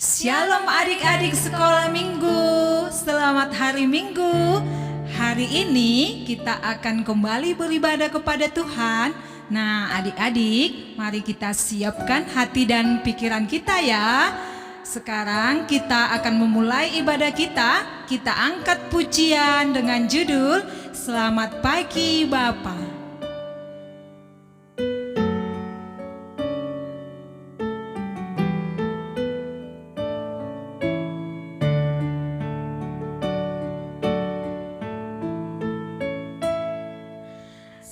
Shalom adik-adik sekolah minggu, selamat hari minggu. Hari ini kita akan kembali beribadah kepada Tuhan. Nah adik-adik, mari kita siapkan hati dan pikiran kita ya. Sekarang kita akan memulai ibadah kita. Kita angkat pujian dengan judul Selamat Pagi Bapa.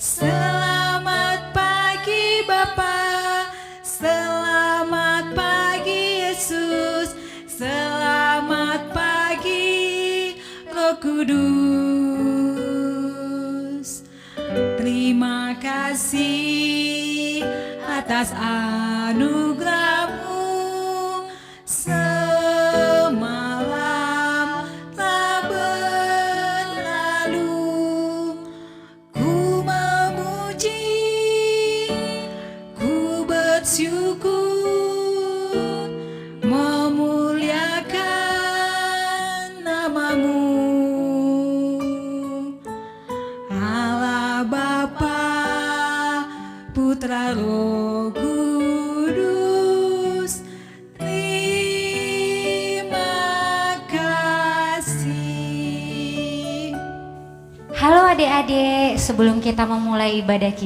Selamat pagi Bapa, selamat pagi Yesus, selamat pagi Roh Kudus. Terima kasih atas anugerah-Mu semalam telah berlalu. Ku memuji, ku bersyukur, memuliakan nama-Mu. Allah Bapa, Putra Roh Kudus, terima kasih. Halo adik-adik, sebelum kita memulai ibadah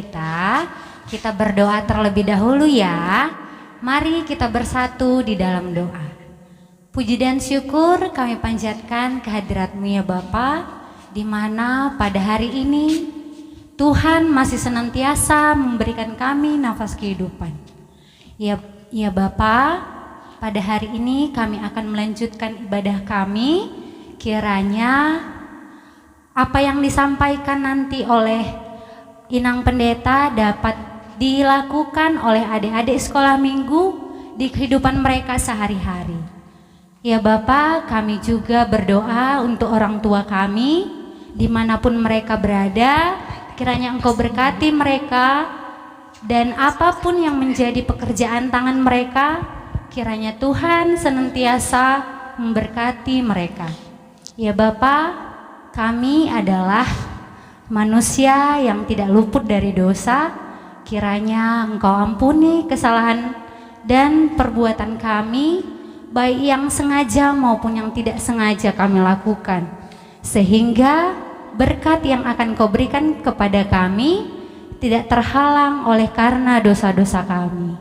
kita berdoa terlebih dahulu ya. Mari kita bersatu di dalam doa. Puji dan syukur kami panjatkan kehadirat-Mu ya Bapa, di mana pada hari ini Tuhan masih senantiasa memberikan kami nafas kehidupan. Ya Bapa, pada hari ini kami akan melanjutkan ibadah kami. Kiranya apa yang disampaikan nanti oleh Inang Pendeta dapat dilakukan oleh adik-adik sekolah minggu di kehidupan mereka sehari-hari. Ya Bapa, kami juga berdoa untuk orang tua kami dimanapun mereka berada. Kiranya Engkau berkati mereka dan apapun yang menjadi pekerjaan tangan mereka, kiranya Tuhan senantiasa memberkati mereka. Ya Bapa, kami adalah manusia yang tidak luput dari dosa. Kiranya Engkau ampuni kesalahan dan perbuatan kami, baik yang sengaja maupun yang tidak sengaja kami lakukan, sehingga berkat yang akan Kau berikan kepada kami tidak terhalang oleh karena dosa-dosa kami.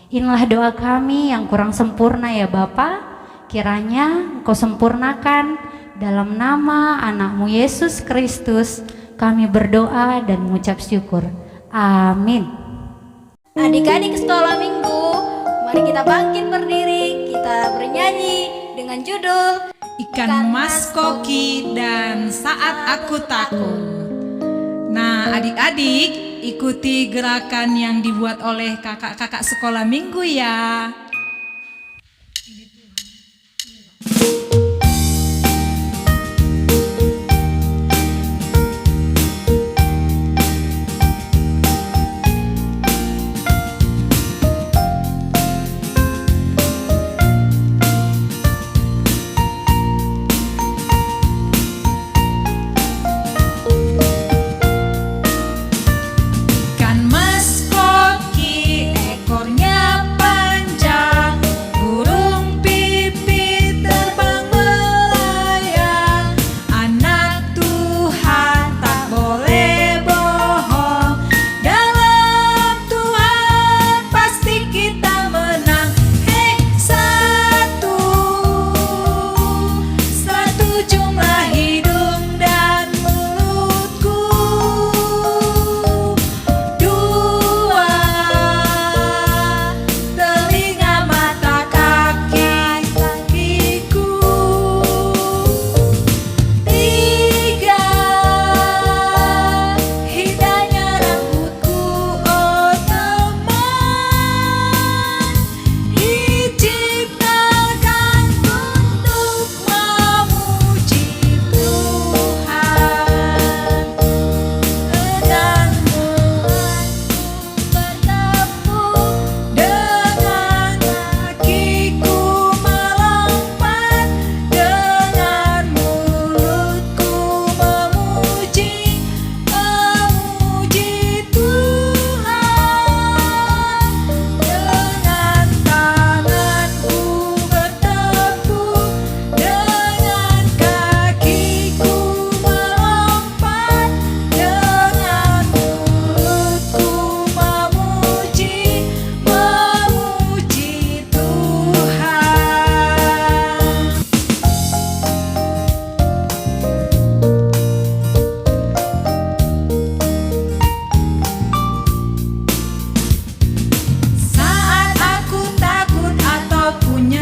Inilah doa kami yang kurang sempurna ya Bapa. Kiranya Engkau sempurnakan. Dalam nama anak-Mu Yesus Kristus kami berdoa dan mengucap syukur. Amin. Adik-adik sekolah minggu, mari kita bangkit berdiri, kita bernyanyi dengan judul Ikan Mas Koki dan Saat Aku Takut. Nah adik-adik, ikuti gerakan yang dibuat oleh kakak-kakak sekolah minggu ya. Ikan mas koki ekornya panjang.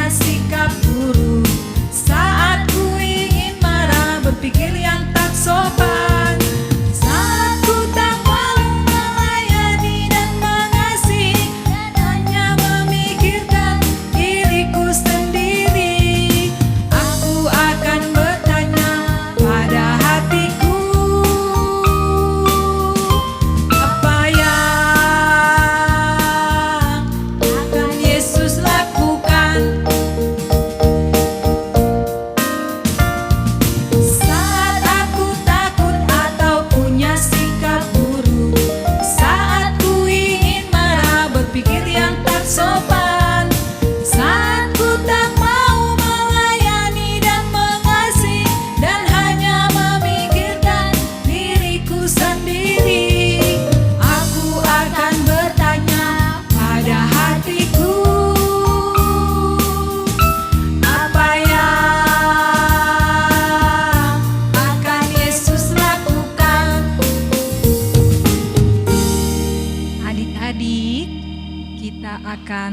punya sikap buruk. Saat ku ingin marah, berpikir yang tak sopan. Saat ku tak mau melayani dan mengasihi, dan hanya memikirkan diriku sendiri. Aku akan bertanya pada hatiku, apa yang akan Yesus lakukan? Saat aku takut atau punya sikap buruk, saat ku ingin marah, berpikir yang tak sopan, saat ku tak mau melayani dan mengasihi, dan hanya memikirkan diriku sendiri. Aku akan bertanya pada hatiku, apa yang akan Yesus lakukan? Adik-adik, kita akan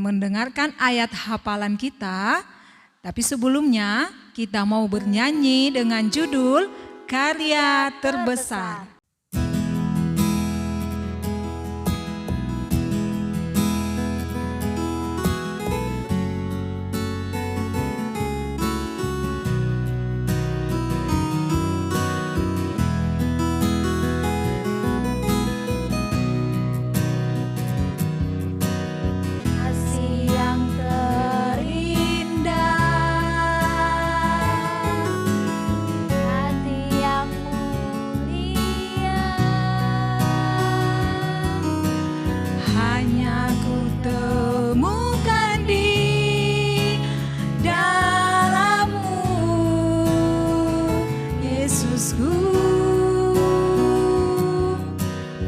mendengarkan ayat hafalan kita. Tapi sebelumnya kita mau bernyanyi dengan judul Karya Terbesar. Kasih yang terindah, Hati yang mulia, hanya ku temukan di dalam-Mu, Yesusku.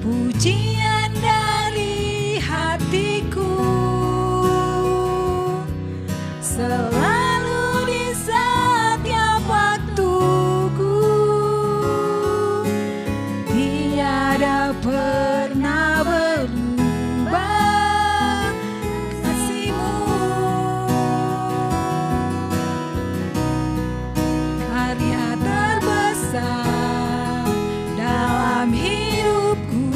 Pujian dari hatiku, selalu di setiap waktuku, tiada pernah berubah kasih-Mu. Karya terbesar dalam hidupku,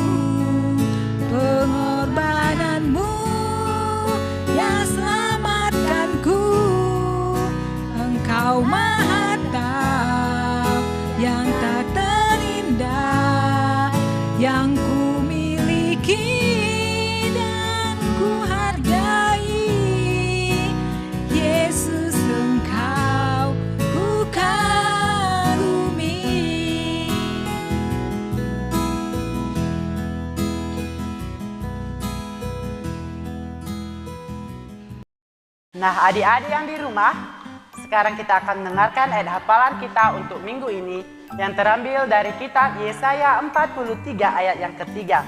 pengorbanan-Mu yang selamatkanku. Engkau Maha Tahu yang tak terindah, yang ku miliki dan ku hargai. Yesus, Engkau ku karumi. Nah, adik-adik yang di rumah, sekarang kita akan mendengarkan ayat hafalan kita untuk minggu ini yang terambil dari kitab Yesaya 43 ayat yang ketiga.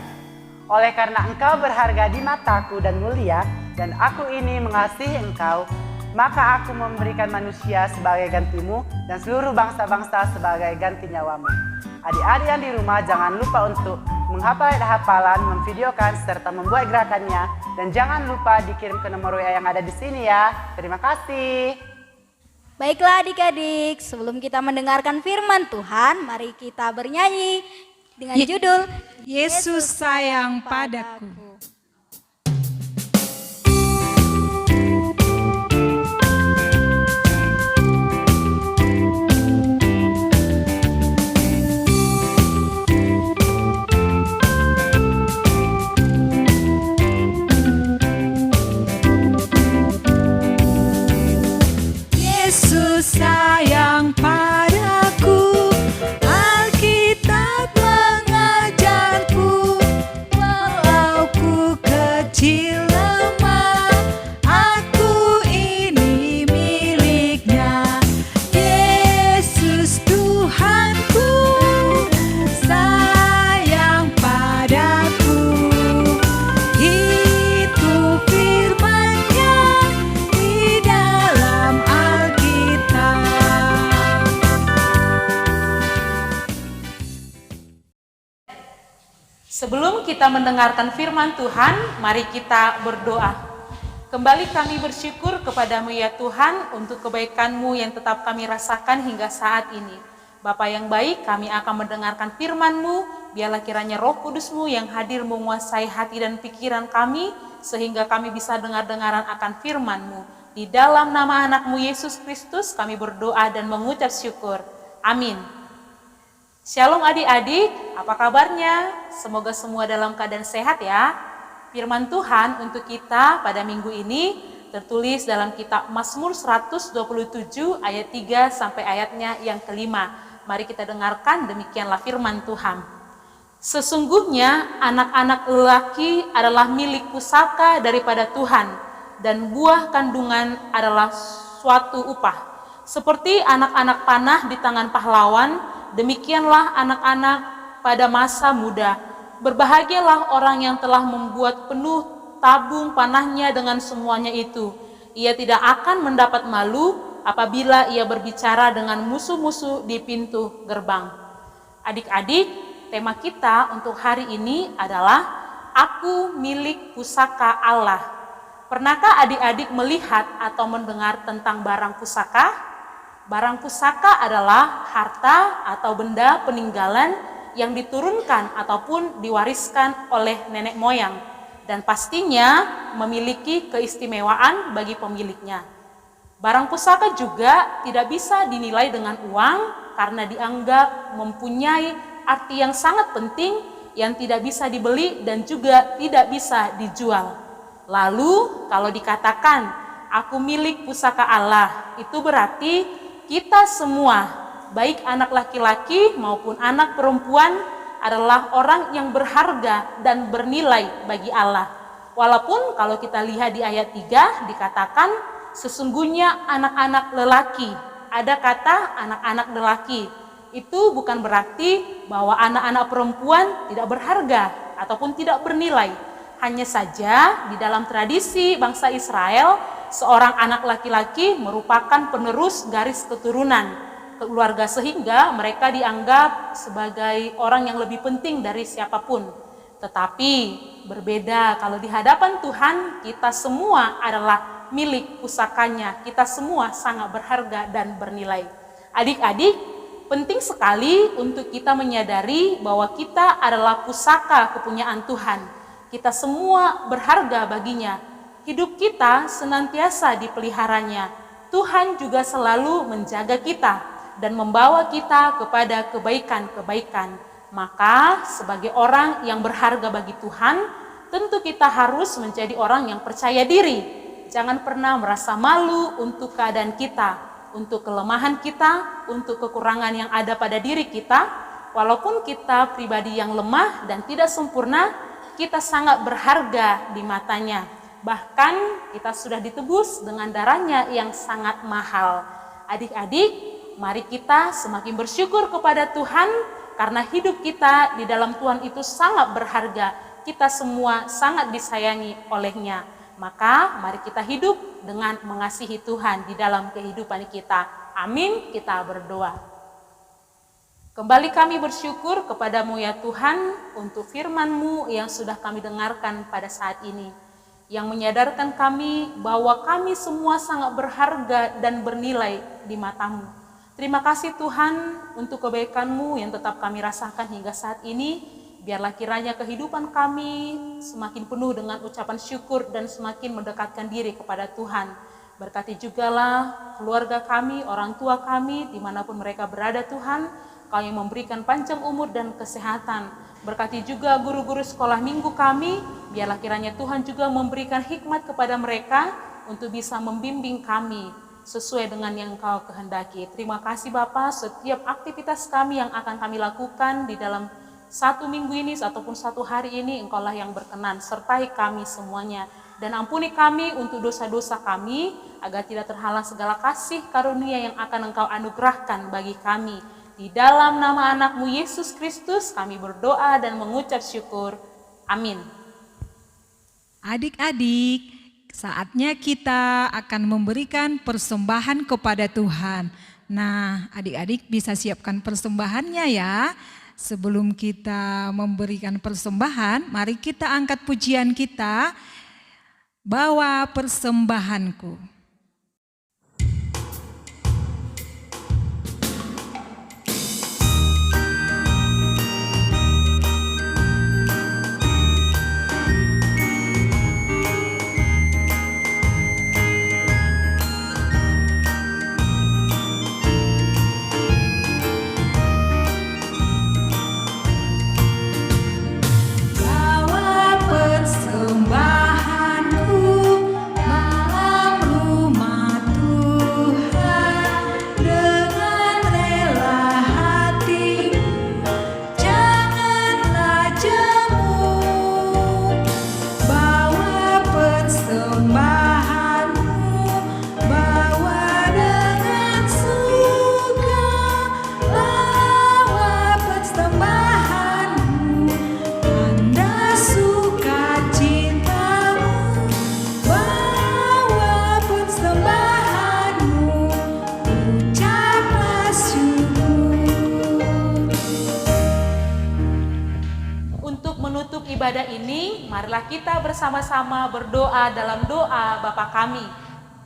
Oleh karena engkau berharga di mataku dan mulia, dan aku ini mengasihi engkau, maka aku memberikan manusia sebagai gantimu dan seluruh bangsa-bangsa sebagai ganti nyawamu. Adik-adik yang di rumah, jangan lupa untuk menghafal ayat hafalan, memvideokan, serta membuat gerakannya. Dan jangan lupa dikirim ke nomor WA yang ada di sini ya. Terima kasih. Baiklah adik-adik, sebelum kita mendengarkan firman Tuhan, mari kita bernyanyi dengan judul Yesus sayang padaku. Yesus sayang padaku, Alkitab mengajarku, walau ku kecil lemah, aku ini miliknya. Yesus Tuhanku sayang padaku, itu firman-Nya di dalam Alkitab. Sebelum kita mendengarkan firman Tuhan, mari kita berdoa. Kembali kami bersyukur kepadamu ya Tuhan untuk kebaikan-Mu yang tetap kami rasakan hingga saat ini. Bapa yang baik, kami akan mendengarkan firman-Mu, biarlah kiranya Roh Kudus-Mu yang hadir menguasai hati dan pikiran kami, sehingga kami bisa dengar-dengaran akan firman-Mu. Di dalam nama anak-Mu Yesus Kristus kami berdoa dan mengucap syukur. Amin. Shalom adik-adik, apa kabarnya? Semoga semua dalam keadaan sehat ya. Firman Tuhan untuk kita pada minggu ini tertulis dalam kitab Mazmur 127 ayat 3 sampai ayatnya yang kelima. Mari kita dengarkan, demikianlah firman Tuhan. Sesungguhnya anak-anak lelaki adalah milik pusaka daripada Tuhan, dan buah kandungan adalah suatu upah. Seperti anak-anak panah di tangan pahlawan, demikianlah anak-anak pada masa muda. Berbahagialah orang yang telah membuat penuh tabung panahnya dengan semuanya itu. Ia tidak akan mendapat malu apabila ia berbicara dengan musuh-musuh di pintu gerbang. Adik-adik, tema kita untuk hari ini adalah Aku milik pusaka Allah. Pernahkah adik-adik melihat atau mendengar tentang barang pusaka? Barang pusaka adalah harta atau benda peninggalan yang diturunkan ataupun diwariskan oleh nenek moyang dan pastinya memiliki keistimewaan bagi pemiliknya. Barang pusaka juga tidak bisa dinilai dengan uang karena dianggap mempunyai arti yang sangat penting yang tidak bisa dibeli dan juga tidak bisa dijual. Lalu kalau dikatakan aku milik pusaka Allah, itu berarti kita semua, baik anak laki-laki maupun anak perempuan, adalah orang yang berharga dan bernilai bagi Allah. Walaupun kalau kita lihat di ayat 3 dikatakan sesungguhnya anak-anak lelaki. Ada kata anak-anak lelaki. Itu bukan berarti bahwa anak-anak perempuan tidak berharga ataupun tidak bernilai. Hanya saja di dalam tradisi bangsa Israel, seorang anak laki-laki merupakan penerus garis keturunan keluarga sehingga mereka dianggap sebagai orang yang lebih penting dari siapapun. Tetapi berbeda kalau di hadapan Tuhan, kita semua adalah milik pusakanya. Kita semua sangat berharga dan bernilai. Adik-adik, penting sekali untuk kita menyadari bahwa kita adalah pusaka kepunyaan Tuhan. Kita semua berharga baginya. Hidup kita senantiasa dipeliharanya. Tuhan juga selalu menjaga kita dan membawa kita kepada kebaikan-kebaikan. Maka sebagai orang yang berharga bagi Tuhan, tentu kita harus menjadi orang yang percaya diri. Jangan pernah merasa malu untuk keadaan kita, untuk kelemahan kita, untuk kekurangan yang ada pada diri kita. Walaupun kita pribadi yang lemah dan tidak sempurna, kita sangat berharga di matanya. Bahkan kita sudah ditebus dengan darahnya yang sangat mahal. Adik-adik, mari kita semakin bersyukur kepada Tuhan karena hidup kita di dalam Tuhan itu sangat berharga. Kita semua sangat disayangi oleh-Nya. Maka mari kita hidup dengan mengasihi Tuhan di dalam kehidupan kita. Amin, kita berdoa. Kembali kami bersyukur kepadamu ya Tuhan untuk firman-Mu yang sudah kami dengarkan pada saat ini. Yang menyadarkan kami bahwa kami semua sangat berharga dan bernilai di mata-Mu. Terima kasih Tuhan untuk kebaikan-Mu yang tetap kami rasakan hingga saat ini. Biarlah kiranya kehidupan kami semakin penuh dengan ucapan syukur dan semakin mendekatkan diri kepada Tuhan. Berkati jugalah keluarga kami, orang tua kami, dimanapun mereka berada Tuhan. Kau yang memberikan panjang umur dan kesehatan. Berkati juga guru-guru sekolah minggu kami. Biarlah kiranya Tuhan juga memberikan hikmat kepada mereka untuk bisa membimbing kami sesuai dengan yang Kau kehendaki. Terima kasih Bapa, setiap aktivitas kami yang akan kami lakukan di dalam satu minggu ini ataupun satu hari ini, Engkaulah yang berkenan, sertai kami semuanya. Dan ampuni kami untuk dosa-dosa kami, agar tidak terhalang segala kasih karunia yang akan Engkau anugerahkan bagi kami. Di dalam nama anak-Mu Yesus Kristus kami berdoa dan mengucap syukur. Amin. Adik-adik, saatnya kita akan memberikan persembahan kepada Tuhan. Nah, adik-adik bisa siapkan persembahannya ya. Sebelum kita memberikan persembahan, mari kita angkat pujian kita. bawa persembahanku. Ibadah ini, marilah kita bersama-sama berdoa dalam doa Bapa kami.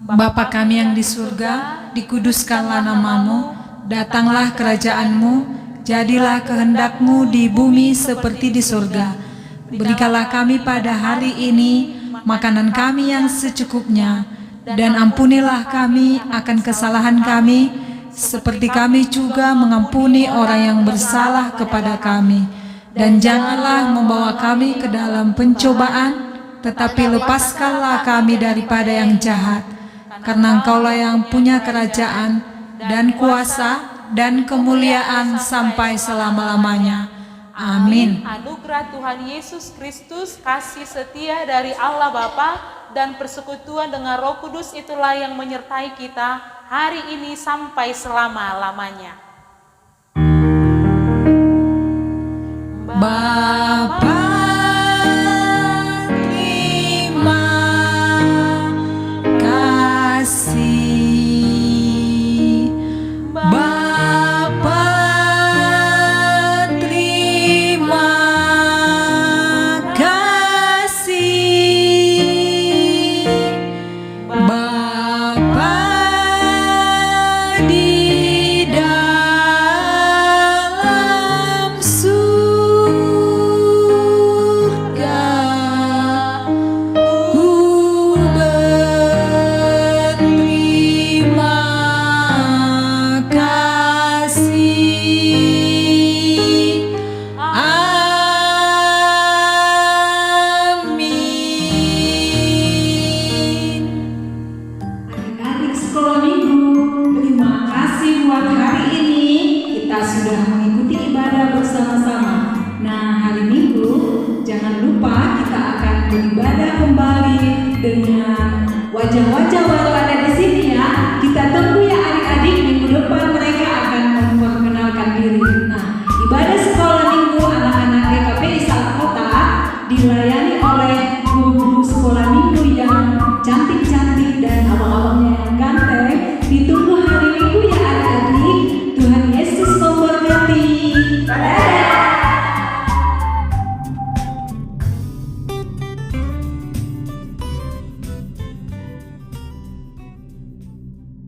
Bapa kami yang di surga, dikuduskanlah namamu, datanglah kerajaanmu, jadilah kehendak-Mu di bumi seperti di surga. Berikanlah kami pada hari ini makanan kami yang secukupnya, dan ampunilah kami akan kesalahan kami, seperti kami juga mengampuni orang yang bersalah kepada kami. Dan janganlah membawa kami ke dalam pencobaan, tetapi lepaskanlah kami daripada yang jahat. Karena Engkaulah yang punya kerajaan dan kuasa dan kemuliaan sampai selama-lamanya. Amin. Anugerah Tuhan Yesus Kristus, kasih setia dari Allah Bapa dan persekutuan dengan Roh Kudus itulah yang menyertai kita hari ini sampai selama-lamanya. Bapa, terima kasih. Bapa, terima kasih. Bapa di dalam sudah mengikuti ibadah bersama-sama. Nah, hari Minggu jangan lupa kita akan beribadah kembali dengan wajah-wajah